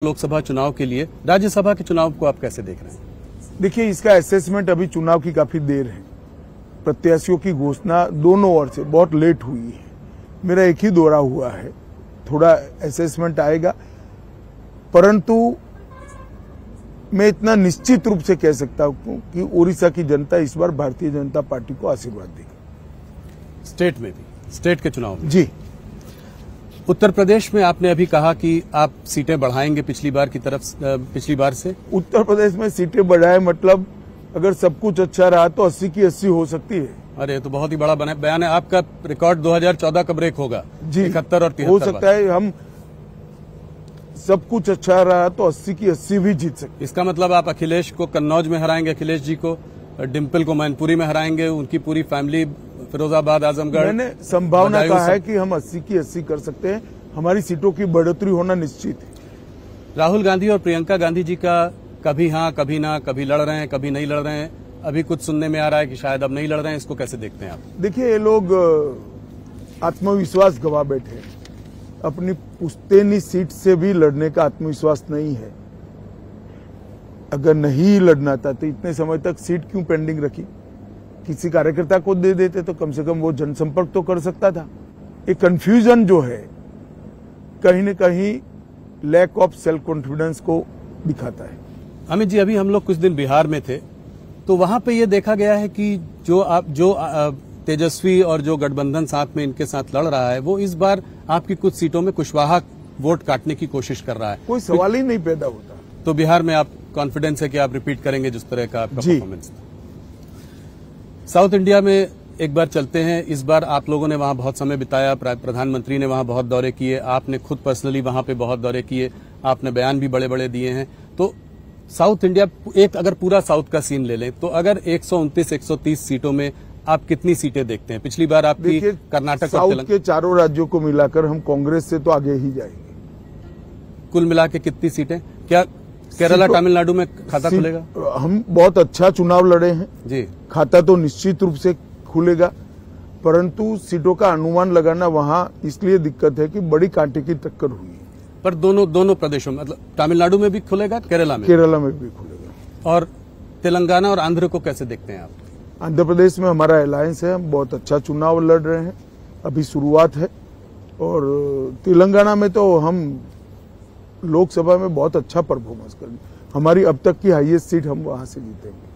लोकसभा चुनाव के लिए राज्यसभा के चुनाव को आप कैसे देख रहे हैं? देखिए, इसका असेसमेंट अभी चुनाव की काफी देर है। प्रत्याशियों की घोषणा दोनों ओर से बहुत लेट हुई है। मेरा एक ही दौरा हुआ है, थोड़ा असेसमेंट आएगा, परंतु मैं इतना निश्चित रूप से कह सकता हूं कि उड़ीसा की जनता इस बार भारतीय जनता पार्टी को आशीर्वाद देगी। स्टेट में भी, स्टेट के चुनाव में जी। उत्तर प्रदेश में आपने अभी कहा कि आप सीटें बढ़ाएंगे पिछली बार से। उत्तर प्रदेश में सीटें बढ़ाए मतलब अगर सब कुछ अच्छा रहा तो 80 की 80 हो सकती है। अरे ये तो बहुत ही बड़ा बयान है। आपका रिकॉर्ड 2014 का ब्रेक होगा जी, 71 और 73 हो सकता है। हम सब कुछ अच्छा रहा तो 80 की 80 भी जीत सकते। इसका मतलब आप अखिलेश को कन्नौज में हराएंगे, अखिलेश जी को, डिम्पल को मैनपुरी में हराएंगे, उनकी पूरी फैमिली फिरोजाबाद, आजमगढ़। मैंने संभावना कहा है कि हम 80 की 80 कर सकते हैं। हमारी सीटों की बढ़ोतरी होना निश्चित है। राहुल गांधी और प्रियंका गांधी जी का कभी हाँ कभी ना, कभी लड़ रहे हैं कभी नहीं लड़ रहे हैं, अभी कुछ सुनने में आ रहा है कि शायद अब नहीं लड़ रहे हैं, इसको कैसे देखते हैं आप? देखिए, ये लोग आत्मविश्वास गवा बैठे हैं। अपनी पुश्तैनी सीट से भी लड़ने का आत्मविश्वास नहीं है। अगर नहीं लड़ना था तो इतने समय तक सीट क्यों पेंडिंग रखी? किसी कार्यकर्ता को दे देते तो कम से कम वो जनसंपर्क तो कर सकता था। ये कंफ्यूजन जो है कहीं न कहीं लैक ऑफ सेल्फ कॉन्फिडेंस को दिखाता है। अमित जी, अभी हम लोग कुछ दिन बिहार में थे तो वहां पे ये देखा गया है कि जो तेजस्वी और जो गठबंधन साथ में इनके साथ लड़ रहा है वो इस बार आपकी कुछ सीटों में कुशवाहा वोट काटने की कोशिश कर रहा है। कोई सवाल ही नहीं पैदा होता। तो बिहार में आप कॉन्फिडेंस है कि आप रिपीट करेंगे जिस तरह का आपका परफॉर्मेंस था? साउथ इंडिया में एक बार चलते हैं। इस बार आप लोगों ने वहां बहुत समय बिताया, प्रधानमंत्री ने वहां बहुत दौरे किए, आपने खुद पर्सनली वहां पे बहुत दौरे किए, आपने बयान भी बड़े बड़े दिए हैं। तो साउथ इंडिया, एक अगर पूरा साउथ का सीन ले लें तो अगर 129-130 सीटों में आप कितनी सीटें देखते हैं? पिछली बार आपकी कर्नाटक और साउथ के चारों राज्यों को मिलाकर हम कांग्रेस से तो आगे ही जाएंगे। कुल मिला के कितनी सीटें? क्या केरला तमिलनाडु में खाता खुलेगा? हम बहुत अच्छा चुनाव लड़े हैं जी, खाता तो निश्चित रूप से खुलेगा, परंतु सीटों का अनुमान लगाना वहां इसलिए दिक्कत है कि बड़ी कांटे की टक्कर हुई है। पर दोनों प्रदेशों में, मतलब तमिलनाडु में भी खुलेगा, केरला में भी खुलेगा। और तेलंगाना और आंध्र को कैसे देखते हैं आप? आंध्र प्रदेश में हमारा अलायंस है, हम बहुत अच्छा चुनाव लड़ रहे हैं, अभी शुरुआत है। और तेलंगाना में तो हम लोकसभा में बहुत अच्छा परफॉर्मेंस करेंगे। हमारी अब तक की हाईएस्ट सीट हम वहां से जीतेंगे।